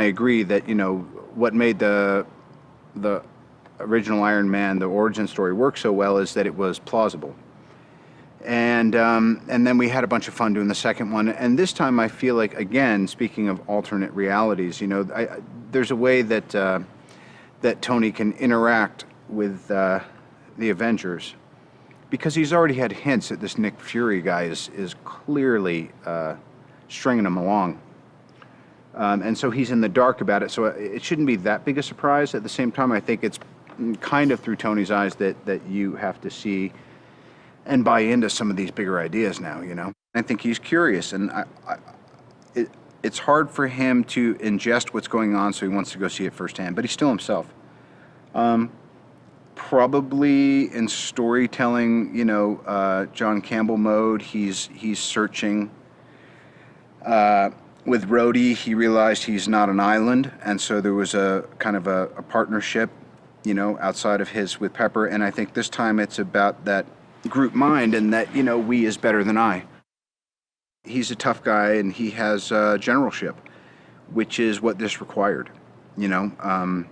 I agree that, you know, what made the original Iron Man, the origin story, work so well is that it was plausible. And then we had a bunch of fun doing the second one. And this time I feel like, again, speaking of alternate realities, you know, there's a way that that Tony can interact with the Avengers, because he's already had hints that this Nick Fury guy is clearly stringing him along. And so he's in the dark about it, so it shouldn't be that big a surprise. At the same time, I think it's kind of through Tony's eyes that you have to see and buy into some of these bigger ideas now, you know? I think he's curious, and it's hard for him to ingest what's going on, so he wants to go see it firsthand, but he's still himself. Probably in storytelling, you know, John Campbell mode, he's searching. With Rhodey, he realized he's not an island, and so there was a kind of a partnership, you know, outside of his with Pepper, and I think this time it's about that group mind and that, you know, we is better than I. He's a tough guy, and he has generalship, which is what this required, you know.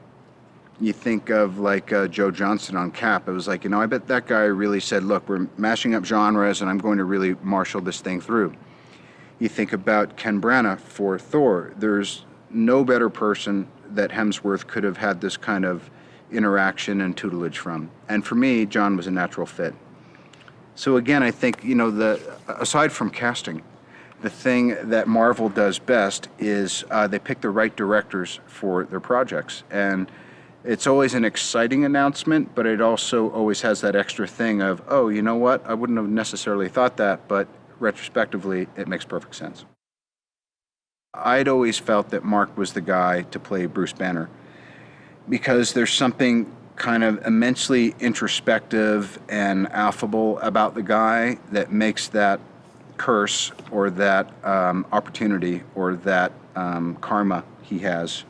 You think of like Joe Johnston on Cap. It was like, you know, I bet that guy really said, look, we're mashing up genres, and I'm going to really marshal this thing through. You think about Ken Branagh for Thor. There's no better person that Hemsworth could have had this kind of interaction and tutelage from. And for me, John was a natural fit. So again, I think, you know, aside from casting, the thing that Marvel does best is they pick the right directors for their projects. And it's always an exciting announcement, but it also always has that extra thing of, oh, you know what? I wouldn't have necessarily thought that, but retrospectively, it makes perfect sense. I'd always felt that Mark was the guy to play Bruce Banner, because there's something kind of immensely introspective and affable about the guy that makes that curse or that opportunity or that karma he has,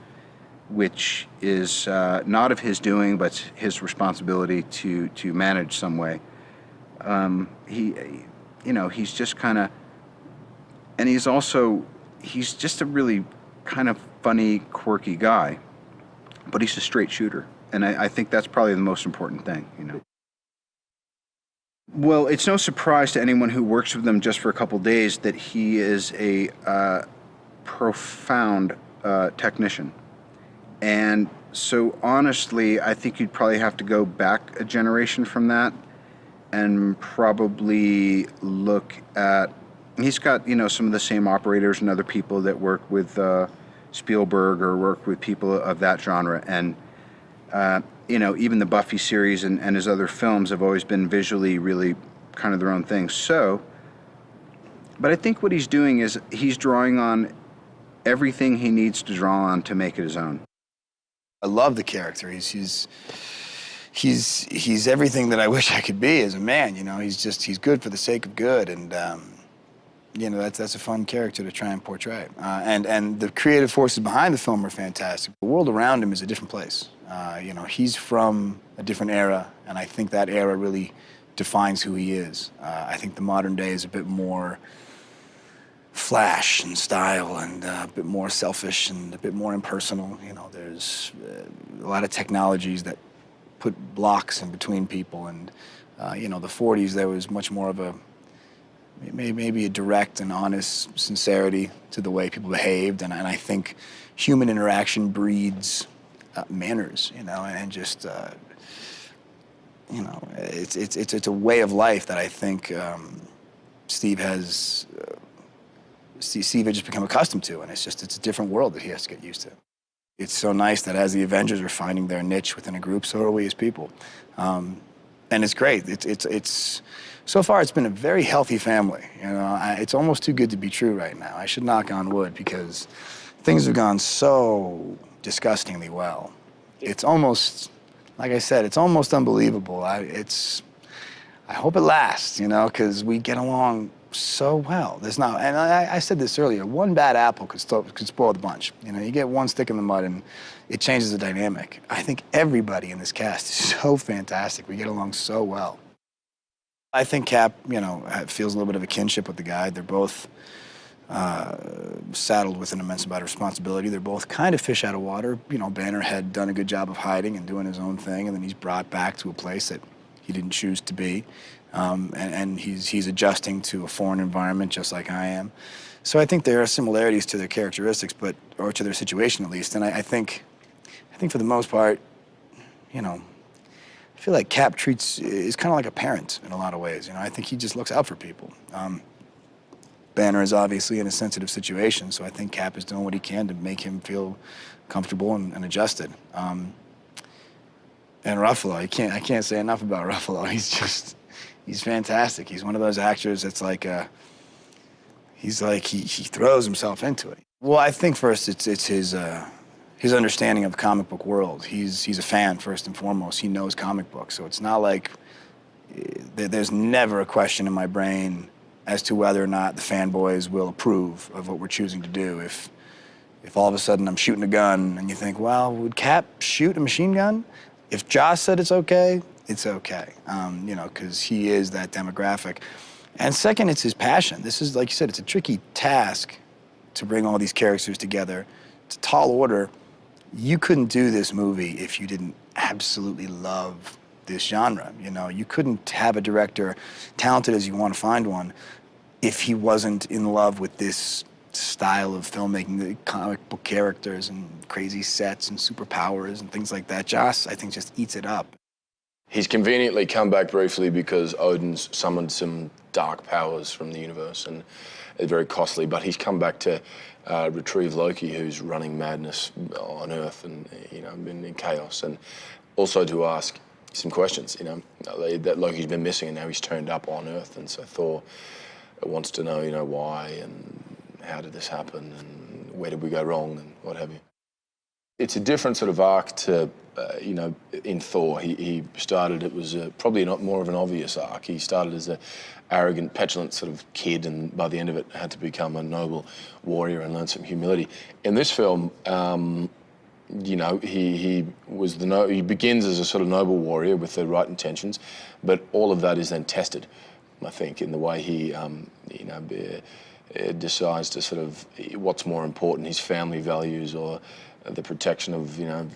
which is not of his doing, but his responsibility to manage some way. You know, he's just kind of, and he's just a really kind of funny, quirky guy, but he's a straight shooter. And I think that's probably the most important thing, you know. Well, it's no surprise to anyone who works with him just for a couple days that he is a profound technician. And so honestly, I think you'd probably have to go back a generation from that and probably look at, he's got, you know, some of the same operators and other people that work with Spielberg or work with people of that genre. And, you know, even the Buffy series and his other films have always been visually really kind of their own thing. So, but I think what he's doing is he's drawing on everything he needs to draw on to make it his own. I love the character. He's everything that I wish I could be as a man, you know. He's good for the sake of good, and you know, that's a fun character to try and portray. And the creative forces behind the film are fantastic. The world around him is a different place. You know, he's from a different era, and I think that era really defines who he is. I think the modern day is a bit more flash and style and a bit more selfish and a bit more impersonal. You know, there's a lot of technologies that put blocks in between people, and you know, the 40s, there was much more of a maybe a direct and honest sincerity to the way people behaved, and I think human interaction breeds manners, you know, and just you know, it's a way of life that I think Steve had just become accustomed to, and it's a different world that he has to get used to. It's so nice that as the Avengers are finding their niche within a group, so are we as people. And it's great. It's so far it's been a very healthy family. You know, it's almost too good to be true right now. I should knock on wood because things have gone so disgustingly well. It's almost, like I said, it's almost unbelievable. I hope it lasts, you know, because we get along so well. There's not, and I said this earlier, one bad apple could spoil the bunch. You know, you get one stick in the mud and it changes the dynamic. I think everybody in this cast is so fantastic. We get along so well. I think Cap, you know, feels a little bit of a kinship with the guy. They're both saddled with an immense amount of responsibility. They're both kind of fish out of water. You know, Banner had done a good job of hiding and doing his own thing, and then he's brought back to a place that he didn't choose to be. And he's adjusting to a foreign environment just like I am. So I think there are similarities to their characteristics, or to their situation at least. And I think for the most part, you know, I feel like Cap is kind of like a parent in a lot of ways. You know, I think he just looks out for people. Banner is obviously in a sensitive situation, so I think Cap is doing what he can to make him feel comfortable and adjusted. And Ruffalo, I can't say enough about Ruffalo. He's fantastic. He's one of those actors that's like, he throws himself into it. Well, I think first it's his understanding of the comic book world. He's a fan first and foremost. He knows comic books, so it's not like there's never a question in my brain as to whether or not the fanboys will approve of what we're choosing to do. If all of a sudden I'm shooting a gun and you think, well, would Cap shoot a machine gun? If Joss said it's okay, it's okay. You know, because he is that demographic. And second, it's his passion. This is, like you said, it's a tricky task to bring all these characters together. It's a tall order. You couldn't do this movie if you didn't absolutely love this genre. You know, you couldn't have a director, talented as you want to find one, if he wasn't in love with this style of filmmaking, the comic book characters and crazy sets and superpowers and things like that. Joss, I think, just eats it up. He's conveniently come back briefly because Odin's summoned some dark powers from the universe, and it's very costly, but he's come back to retrieve Loki, who's running madness on Earth and, you know, in chaos, and also to ask some questions, you know, that Loki's been missing and now he's turned up on Earth, and so Thor wants to know, you know, why and how did this happen and where did we go wrong and what have you. It's a different sort of arc to, you know, in Thor. He started, it was probably not more of an obvious arc. He started as an arrogant, petulant sort of kid, and by the end of it had to become a noble warrior and learn some humility. In this film, you know, he begins as a sort of noble warrior with the right intentions, but all of that is then tested, I think, in the way he, you know, decides to sort of what's more important, his family values or the protection of, you know,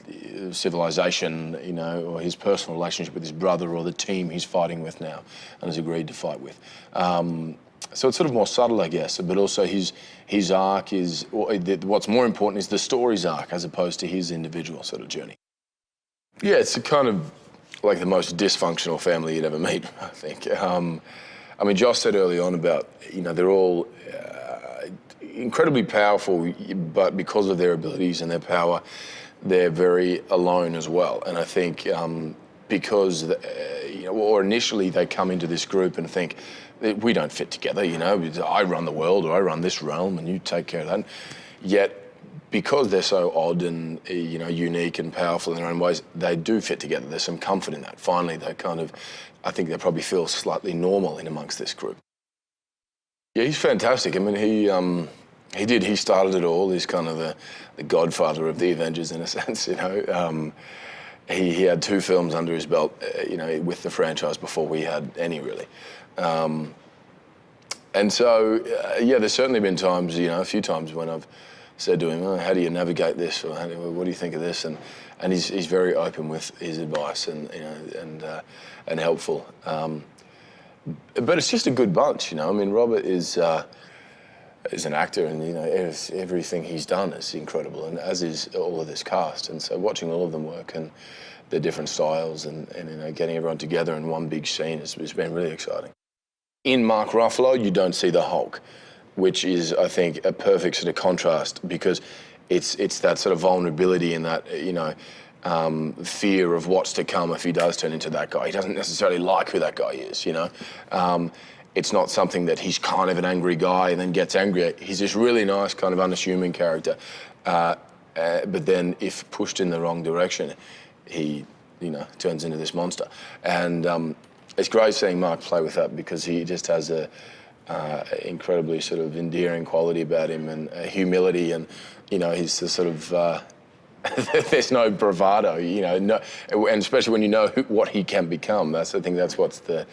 civilization, you know, or his personal relationship with his brother or the team he's fighting with now and has agreed to fight with. So it's sort of more subtle, I guess, but also his arc is, what's more important is the story's arc as opposed to his individual sort of journey. Yeah, it's a kind of like the most dysfunctional family you'd ever meet, I think. I mean, Josh said early on about, you know, they're all incredibly powerful, but because of their abilities and their power, they're very alone as well. And I think because, you know, or initially they come into this group and think, we don't fit together, you know, I run the world or I run this realm and you take care of that. Yet, because they're so odd and, you know, unique and powerful in their own ways, they do fit together. There's some comfort in that. Finally, they kind of, I think they probably feel slightly normal in amongst this group. Yeah, he's fantastic. I mean, he started it all. He's kind of the godfather of the Avengers in a sense, you know. He had 2 films under his belt, you know, with the franchise before we had any, really. And so, yeah, there's certainly been times, you know, a few times when I've said to him, oh, how do you navigate this? Or what do you think of this? And he's very open with his advice and, you know, and helpful. But it's just a good bunch, you know. I mean, Robert is an actor, and, you know, everything he's done is incredible, and as is all of this cast. And so watching all of them work and their different styles and you know, getting everyone together in one big scene has been really exciting. In Mark Ruffalo, you don't see the Hulk, which is, I think, a perfect sort of contrast, because it's that sort of vulnerability and that, you know, fear of what's to come if he does turn into that guy. He doesn't necessarily like who that guy is, you know. It's not something that he's kind of an angry guy and then gets angry. He's this really nice, kind of unassuming character. But then if pushed in the wrong direction, he, you know, turns into this monster. And it's great seeing Mark play with that, because he just has a incredibly sort of endearing quality about him, and humility, and, you know, he's the sort of, there's no bravado, you know, and especially when you know what he can become. I think that's what's the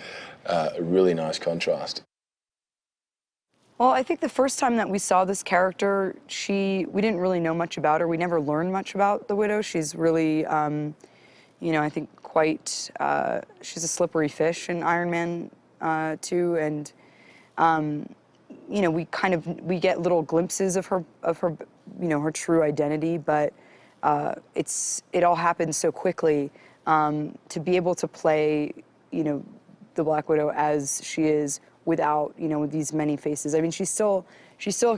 really nice contrast. Well, I think the first time that we saw this character, we didn't really know much about her. We never learned much about the Widow. She's really, you know, I think quite, she's a slippery fish in Iron Man 2, and, you know, we get little glimpses of her, you know, her true identity, but it all happens so quickly. To be able to play, you know, the Black Widow as she is without, you know, with these many faces. I mean, she still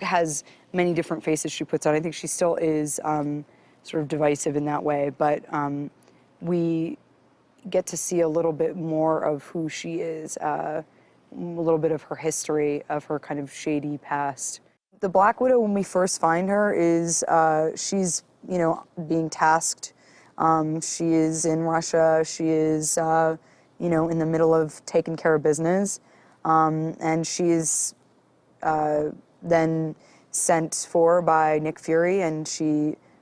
has many different faces she puts on. I think she still is sort of divisive in that way, but we get to see a little bit more of who she is, a little bit of her history, of her kind of shady past. The Black Widow, when we first find her, is she's, you know, being tasked. She is in Russia. She is, you know, in the middle of taking care of business. And she is then sent for by Nick Fury, and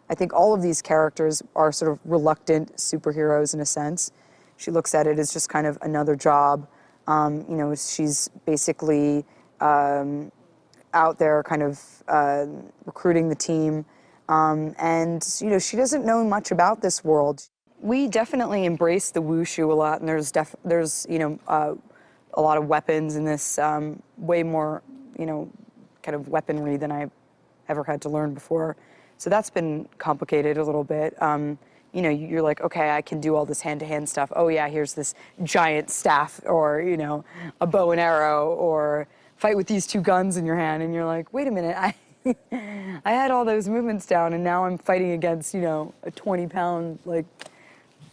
I think all of these characters are sort of reluctant superheroes in a sense. She looks at it as just kind of another job. You know, she's basically out there kind of recruiting the team. And, you know, she doesn't know much about this world. We definitely embrace the wushu a lot, and there's you know, a lot of weapons in this, way more, you know, kind of weaponry than I've ever had to learn before. So that's been complicated a little bit. You know, you're like, okay, I can do all this hand-to-hand stuff. Oh yeah, here's this giant staff, or, you know, a bow and arrow, or fight with these two guns in your hand, and you're like, wait a minute, I had all those movements down, and now I'm fighting against, you know, a 20-pound, like,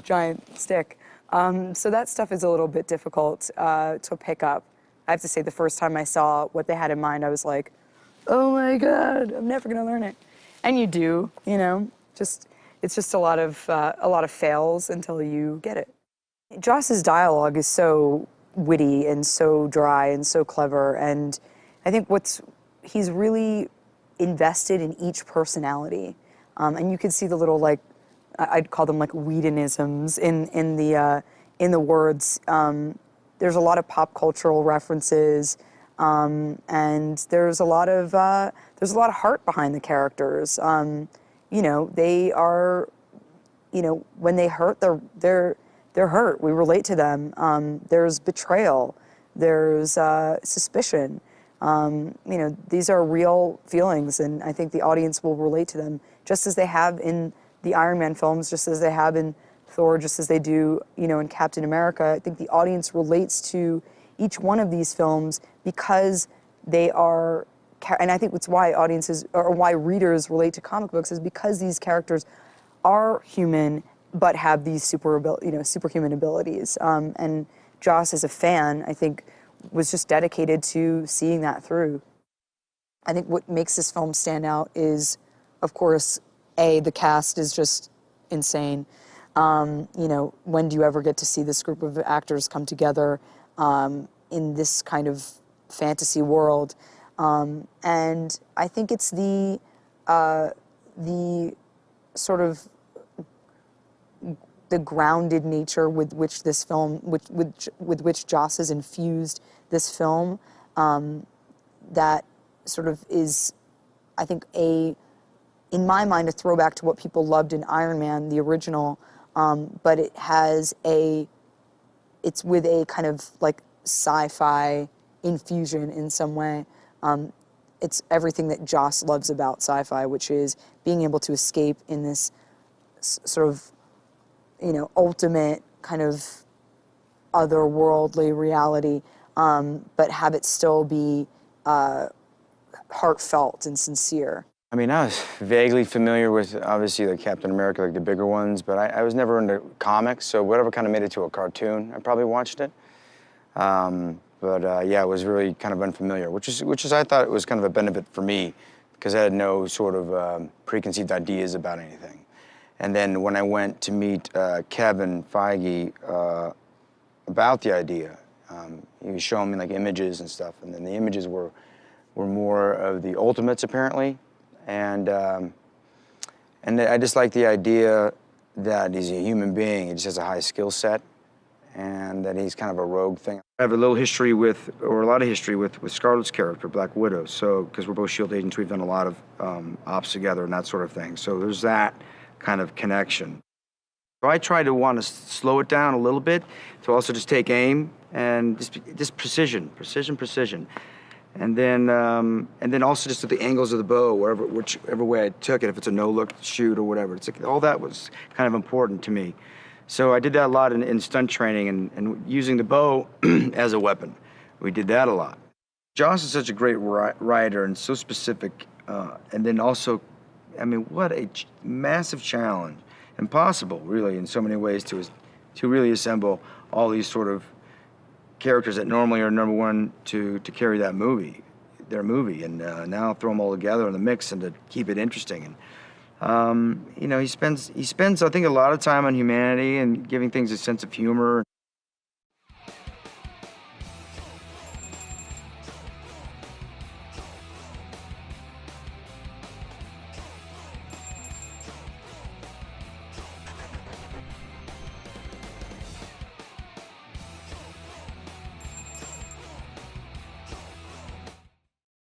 giant stick. So that stuff is a little bit difficult to pick up. I have to say, the first time I saw what they had in mind, I was like, oh my God, I'm never gonna learn it. And you do, you know, it's just a lot of fails until you get it. Joss's dialogue is so witty and so dry and so clever, and I think he's really invested in each personality. And you can see the little, like, I'd call them like Whedonisms in the words. There's a lot of pop cultural references, and there's a lot of heart behind the characters. You know, they are, you know, when they hurt, they're hurt. We relate to them. There's betrayal. There's suspicion. You know, these are real feelings, and I think the audience will relate to them just as they have in the Iron Man films, just as they have in Thor, just as they do, you know, in Captain America. I think the audience relates to each one of these films because they are, and I think it's why audiences, or why readers relate to comic books, is because these characters are human but have these superhuman abilities. And Joss, as a fan, I think, was just dedicated to seeing that through. I think what makes this film stand out is, of course, the cast is just insane. You know, when do you ever get to see this group of actors come together in this kind of fantasy world? And I think it's the sort of the grounded nature with which this film, with which Joss has infused this film, that sort of is, I think, in my mind, a throwback to what people loved in Iron Man, the original, but it's with a kind of like sci-fi infusion in some way. It's everything that Joss loves about sci-fi, which is being able to escape in this sort of, you know, ultimate kind of otherworldly reality, but have it still be heartfelt and sincere. I mean, I was vaguely familiar with, obviously, like Captain America, like the bigger ones, but I was never into comics, so whatever kind of made it to a cartoon, I probably watched it. Yeah, it was really kind of unfamiliar, which is I thought it was kind of a benefit for me, because I had no sort of preconceived ideas about anything. And then when I went to meet Kevin Feige about the idea, he was showing me like images and stuff, and then the images were more of the Ultimates, apparently. And I just like the idea that he's a human being, he just has a high skill set, and that he's kind of a rogue thing. I have a little history with, or a lot of history with Scarlett's character, Black Widow. So, because we're both SHIELD agents, we've done a lot of ops together and that sort of thing. So there's that kind of connection. So I try to want to slow it down a little bit, to also just take aim and just precision. And then also just at the angles of the bow, whichever way I took it, if it's a no-look shoot or whatever. It's like, all that was kind of important to me. So I did that a lot in stunt training and using the bow as a weapon. We did that a lot. Joss is such a great writer and so specific. And then also, I mean, what a massive challenge. Impossible, really, in so many ways, to really assemble all these sort of characters that normally are number one to carry their movie, and now throw them all together in the mix and to keep it interesting. And you know, he spends I think a lot of time on humanity and giving things a sense of humor.